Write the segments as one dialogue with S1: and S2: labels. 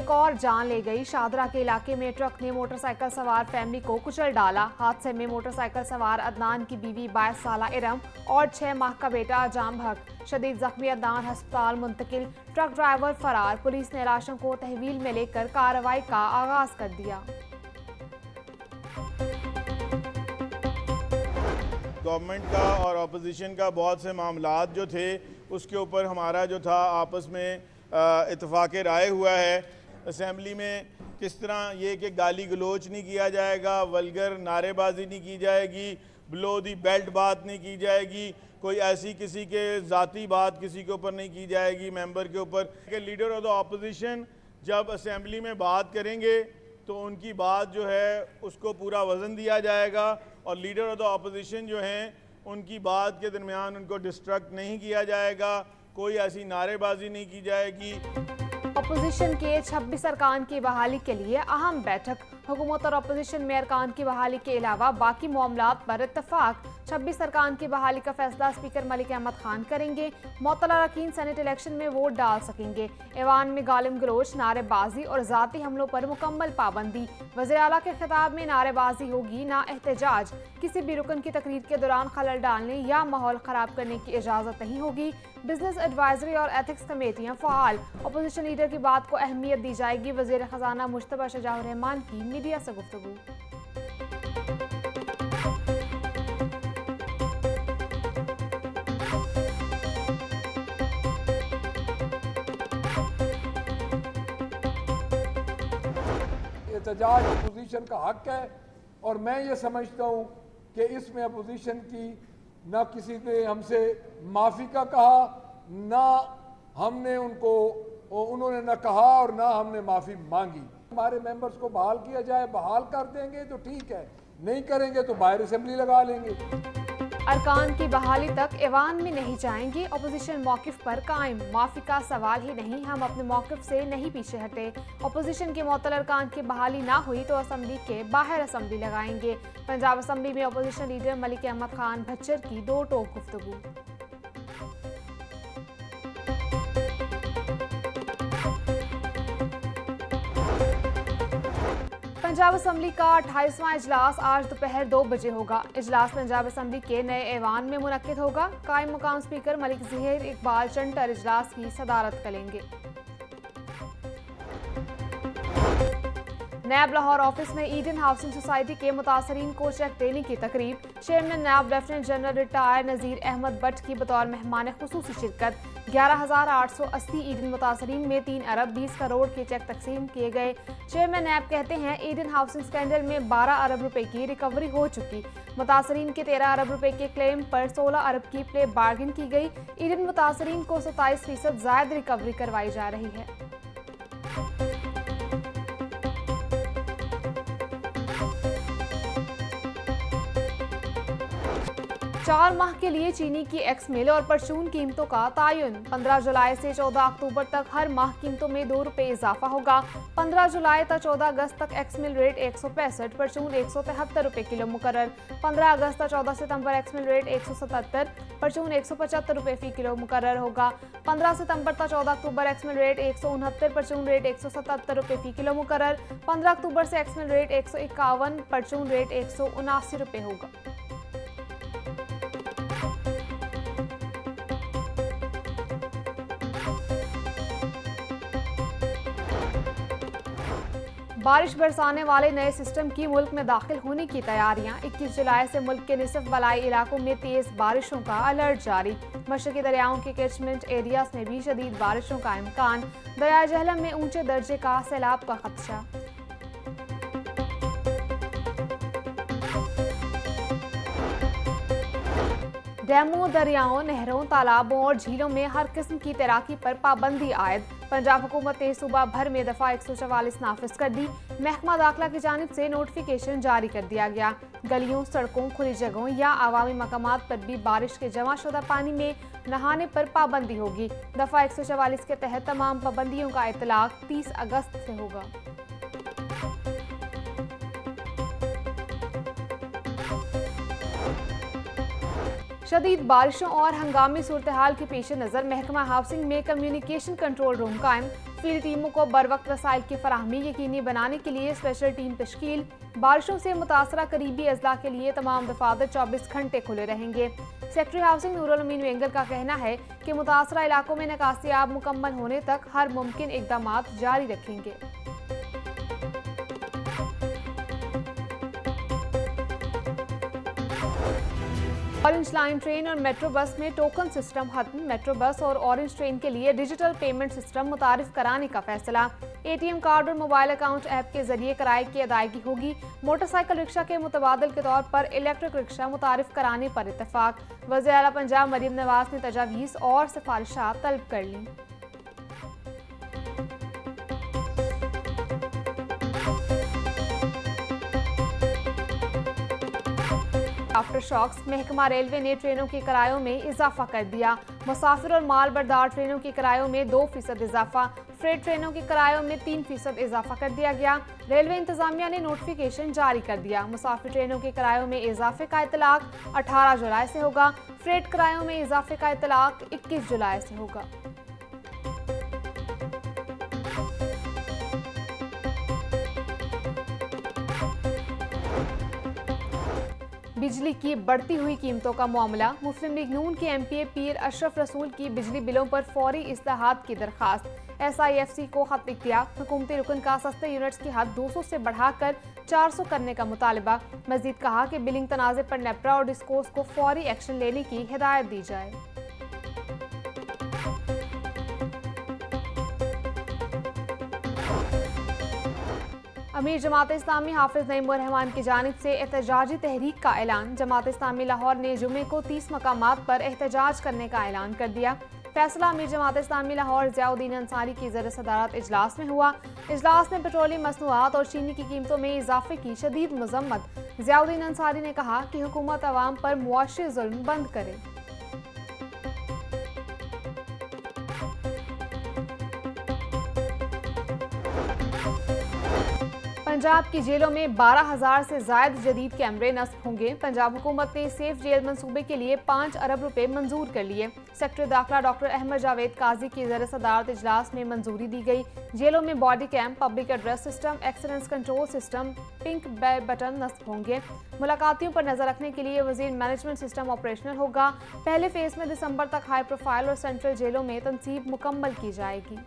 S1: एक और जान ले गई। शादरा के इलाके में ट्रक ने मोटरसाइकिल सवार फैमिली को कुचल डाला। हादसे में मोटरसाइकिल सवार अदनान की बीवी 22 साला इरम और 6 माह का बेटा अजाम हक शदीद जख्मी अदनान अस्पताल मुंतकिल। ट्रक ड्राइवर फरार। पुलिस ने लाशों को तहवील में लेकर कार्रवाई का आगाज कर दिया।
S2: गवर्नमेंट का और अपोजिशन का बहुत से मामलात जो थे उसके ऊपर हमारा जो था आपस में इत्तेफाक राय हुआ है। असेंबली में किस तरह ये कि गाली गलोच नहीं किया जाएगा, वल्गर नारेबाजी नहीं की जाएगी, बिलो दी बेल्ट बात नहीं की जाएगी, कोई ऐसी किसी के ज़ाती बात किसी के ऊपर नहीं की जाएगी मेंबर के ऊपर। कि लीडर ऑफ द अपोजिशन जब असेंबली में बात करेंगे तो उनकी बात जो है उसको पूरा वज़न दिया जाएगा और लीडर ऑफ द अपोजिशन जो हैं उनकी बात के दरमियान उनको डिस्ट्रैक्ट नहीं किया जाएगा, कोई ऐसी नारेबाजी नहीं की जाएगी।
S1: अपोजिशन के 26 अरकान की बहाली के लिए अहम बैठक। हुकूमत और अपोजिशन में अरकान की बहाली के अलावा बाकी मामलात पर इत्तफाक। 26 अरकान की बहाली का फैसला स्पीकर मलिक अहमद खान करेंगे। मुअत्तला अरकान सेनेट इलेक्शन में वोट डाल सकेंगे। ऐवान में गालिम गलोच, नारेबाजी और ज़ाती हमलों पर मुकम्मल पाबंदी। वज़ीर आला के खिताब में नारेबाजी होगी ना एहतजाज। किसी भी रुकन की तकरीर के दौरान खलल डालने या माहौल ख़राब करने की इजाज़त नहीं होगी। बिजनेस एडवाइजरी और एथिक्स कमेटियाँ फ़ाल। अपोजिशन लीडर की बात को अहमियत दी जाएगी। वज़ीर ख़जाना मुश्तबा शजाउर रहमान की मीडिया से गुफ्तगू।
S3: एहतजाज अपोजिशन का हक है और मैं ये समझता हूँ कि इसमें अपोजिशन की ना किसी ने हमसे माफ़ी का कहा, ना हमने उन्होंने ना कहा और ना हमने माफ़ी मांगी। हमारे मेंबर्स को बहाल किया जाए, बहाल कर देंगे तो ठीक है, नहीं करेंगे तो बाहर असेंबली लगा लेंगे।
S1: अरकान की बहाली तक ऐवान में नहीं जाएंगे। अपोजिशन मौक़िफ़ पर कायम। माफ़ी का सवाल ही नहीं, हम अपने मौक़िफ़ से नहीं पीछे हटे। अपोजिशन के मुअत्तल अरकान की बहाली ना हुई तो असम्बली के बाहर असम्बली लगाएंगे। पंजाब असम्बली में अपोजिशन लीडर मलिक अहमद खान भच्चर की दो टोक गुफ्तगू। पंजाब असम्बली का 28वां इजलास आज दोपहर 2 बजे होगा। इजलास पंजाब असम्बली के नए ऐवान में मुनक्किद होगा। कायम मुकाम स्पीकर मलिक ज़हीर इकबाल चंटर इजलास की सदारत करेंगे। नैब लाहौर ऑफिस में ईडन हाउसिंग सोसाइटी के मुतासरीन को चेक देने की तकरीब। Chairman NAB lieutenant general retired Nazir Ahmed Butt की बतौर मेहमान खुसूसी शिरकत। 11,880 ईडन मुतासरीन में 3 अरब 20 करोड़ के चेक तकसीम किए गए। चेयरमैन नैब कहते हैं ईडन हाउसिंग स्कैंडल में 12 अरब रुपए की रिकवरी हो चुकी। मुतासरीन के 13 अरब रुपए के क्लेम पर 16 अरब की प्ले बार्गिन की गई। ईडन मुतासरीन को 27% ज़ायद रिकवरी करवाई जा रही है। 4 माह के लिए चीनी की एक्स मिल और परचून कीमतों का तायुन। 15 जुलाई से 14 अक्टूबर तक हर माह कीमतों में 2 रुपये इजाफा होगा। 15 जुलाई तक 14 अगस्त तक एक्स मिल रेट 165, परचून 173 रुपये किलो मुकर्रर। 15 अगस्त तक 14 सितंबर एक्स मिल रेट 177, परचून 175 रुपये फी किलो मुकर्रर होगा। 15 सितंबर तक 14 अक्टूबर एक्स मिल रेट 169, परचून रेट 177 रुपये फी किलो मुकर्रर। 15 अक्टूबर से एक्स मिल रेट 151, परचून रेट 179 रुपये होगा। बारिश बरसाने वाले नए सिस्टम की मुल्क में दाखिल होने की तैयारियां। 21 जुलाई से मुल्क के निसफ बलाई इलाकों में तेज बारिशों का अलर्ट जारी। मशरकी दरियाओं के कैचमेंट एरियाज में भी शदीद बारिशों का इम्कान। दरिया जहलम में ऊंचे दर्जे का सैलाब का खदशा। डैमों, दरियाओं, नहरों, तालाबों और झीलों में हर किस्म की तैराकी पर पाबंदी आयद। पंजाब हुकूमत ने सूबा भर में दफ़ा 144 नाफिज कर दी। महकमा दाखिला की जानिब से नोटिफिकेशन जारी कर दिया गया। गलियों, सड़कों, खुली जगहों या आवामी मकामात पर भी बारिश के जमाशुदा पानी में नहाने पर पाबंदी होगी। दफ़ा 144 के तहत तमाम पाबंदियों का इतलाक 30 अगस्त से होगा। शदीद बारिशों और हंगामी सूरत हाल के पेश नज़र महकमा हाउसिंग में कम्युनिकेशन कंट्रोल रूम कायम। फील्ड टीमों को बर वक्त वसाइल की फराहमी यकीनी बनाने के लिए स्पेशल टीम तश्कील। बारिशों से मुतासरा करीबी अजला के लिए तमाम दफातर 24 घंटे खुले रहेंगे। सेक्रेटरी हाउसिंग नूरुल अमीन वेंगल का कहना है कि मुतासरा इलाकों में निकासियाब मुकम्मल होने तक हर मुमकिन इकदाम जारी रखेंगे। ऑरेंज लाइन ट्रेन और मेट्रो बस में टोकन सिस्टम खत्म। मेट्रो बस और ऑरेंज ट्रेन के लिए डिजिटल पेमेंट सिस्टम मुतारिफ कराने का फैसला। एटीएम कार्ड और मोबाइल अकाउंट ऐप के जरिए किराए की अदायगी होगी। मोटरसाइकिल रिक्शा के मुतबादल के तौर पर इलेक्ट्रिक रिक्शा मुतारिफ कराने पर इत्तेफाक। वज़ीर आला पंजाब मरियम नवाज ने तजावीज़ और सिफारिशात तलब कर ली। आफ्टर शॉक्स, महकमा रेलवे ने ट्रेनों के किरायों में इजाफा कर दिया। मुसाफिर और माल बरदार ट्रेनों के किरायों में 2% इजाफा, फ्रेट ट्रेनों के किरायों में 3% इजाफा कर दिया गया। रेलवे इंतजामिया ने नोटिफिकेशन जारी कर दिया। मुसाफिर ट्रेनों के किरायों में इजाफे का इतलाक 18 जुलाई से होगा। फ्रेट किरायों में इजाफे का इतलाक 21 जुलाई से होगा। बिजली की बढ़ती हुई कीमतों का मामला। मुस्लिम लीग नून के एमपीए पीर अशरफ रसूल की बिजली बिलों पर फौरी इस्लाहात की दरखास्त। एसआईएफसी को खत लिखा। हुकूमती रुकन का सस्ते यूनिट्स की हद 200 से बढ़ाकर 400 करने का मुतालबा। मजीद कहा कि बिलिंग तनाज़े पर नेपरा और डिस्कोस को फौरी एक्शन लेने की हिदायत दी जाए। अमीर जमात इस्लामी हाफिज नईम रहमान की जानिब से एहतजाजी तहरीक का ऐलान। जमात इस्लामी लाहौर ने जुमे को 30 मकामात पर एहतजाज करने का ऐलान कर दिया। फैसला अमीर जमात इस्लामी लाहौर ज़ियाउद्दीन अंसारी की ज़र सदारत इजलास में हुआ। इजलास में पेट्रोलियम मसनूआत और चीनी की कीमतों में इजाफे की शदीद मजम्मत। ज़ियाउद्दीन अंसारी ने कहा कि हुकूमत अवाम पर मुआशी जुल्म बंद करे। पंजाब की जेलों में 12,000 से ज्यादा जदीद कैमरे नस्ब होंगे। पंजाब हुकूमत ने सेफ जेल मंसूबे के लिए 5 अरब रुपए मंजूर कर लिए। सेक्रेटरी दाखिला डॉक्टर अहमद जावेद काजी की ज़र सदारत इजलास में मंजूरी दी गई। जेलों में body cam, public address system, एक्सीडेंस कंट्रोल सिस्टम, पिंक बटन नस्ब होंगे। मुलाकातियों पर नजर रखने के लिए वजीर मैनेजमेंट सिस्टम ऑपरेशनल होगा। पहले फेज में दिसंबर तक हाई प्रोफाइल और सेंट्रल जेलों में तनसीब मुकम्मल की जाएगी।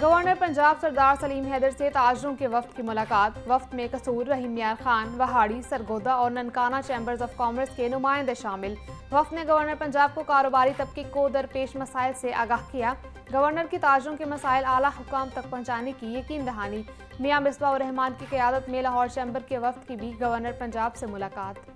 S1: गवर्नर पंजाब सरदार सलीम हैदर से ताजरों के वफ्द की मुलाकात। वफ्द में कसूर, रहीम मियार खान, वहाड़ी, सरगोदा और ननकाना चैम्बर्स ऑफ कॉमर्स के नुमाइंदे शामिल। वफ्द ने गवर्नर पंजाब को कारोबारी तबके को दरपेश मसाइल से आगाह किया। गवर्नर की ताजरों के मसाइल आला हुकाम तक पहुँचाने की यकीन दहानी। मियां मिसबाह उर रहमान की क़यादत में लाहौर चैम्बर के वफ्द की भी गवर्नर पंजाब से मुलाकात।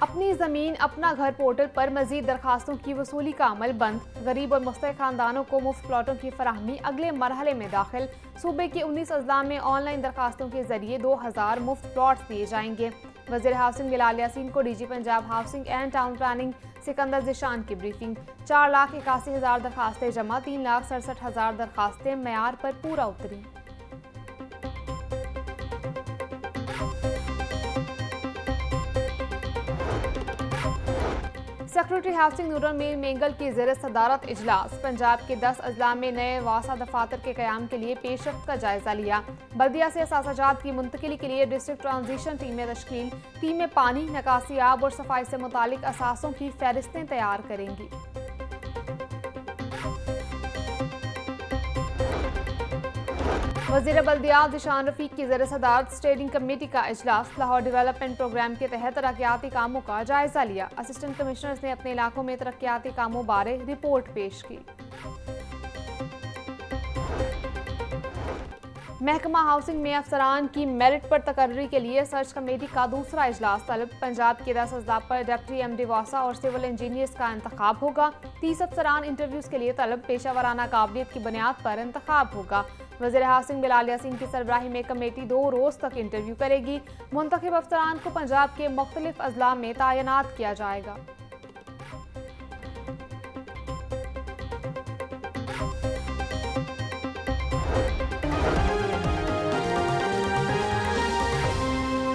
S1: अपनी ज़मीन अपना घर पोर्टल पर मजीद दरखास्तों की वसूली का अमल बंद। गरीब और मुस्तहिक खानदानों को मुफ्त प्लॉटों की फराहमी अगले मरहले में दाखिल। सूबे के 19 अजला में ऑनलाइन दरखास्तों के जरिए 2000 मुफ्त प्लॉट्स दिए जाएंगे। वज़ीर हाउसिंग बिलाल यासीन को DG Punjab housing and town planning Sikandar Zeeshan की ब्रीफिंग। 4,81,000 दरखास्तें जमा, 3,67,000 दरखास्तें मेयार पर पूरा उतरी। सेक्रेटरी हाउसिंग नूरुल अमीन वेंगल की ज़र सदारत इजलास। पंजाब के 10 अजला में नए वासा दफातर के क़याम के लिए पेशरफ्त का जायजा लिया। बल्दिया से असासाजात की मुंतकिली के लिए डिस्ट्रिक्ट ट्रांजिशन टीमें तश्कील। टीमें पानी, निकासियाब और सफाई से मुतालिक असासों की फहरिस्तें तैयार करेंगी। वज़ीर बल्दियात ज़िशान रफ़ीक की ज़र सदारत स्टेयरिंग कमेटी का इजलास। लाहौर डेवलपमेंट प्रोग्राम के तहत तरक्याती कामों का जायजा लिया। असिस्टेंट कमिश्नर्स ने अपने इलाकों में तरक्याती कामों बारे रिपोर्ट पेश की। महकमा हाउसिंग में अफसरान की मेरिट पर तकर्री के लिए सर्च कमेटी का दूसरा इजलास तलब। पंजाब के 10 अजला पर डिप्टी एमडी वासा और सिविल इंजीनियर्स का इंतखाब होगा। 30 अफसरान इंटरव्यूज के लिए तलब। पेशा वराना काबिलियत की बुनियाद पर इंतखाब होगा। वज़ीर हासिल बिलाल यासीन की सरबराही में कमेटी 2 रोज़ तक इंटरव्यू करेगी। मुंतखब अफसरान को पंजाब के मुख्तलिफ अजला में तैनात किया जाएगा।